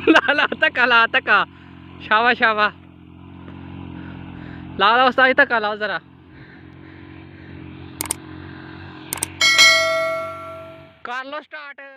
ला ला धक्का ला धक्का। शाबाश शाबाश। लाओ उस्ताद धक्का लाओ जरा। कर लो स्टार्ट।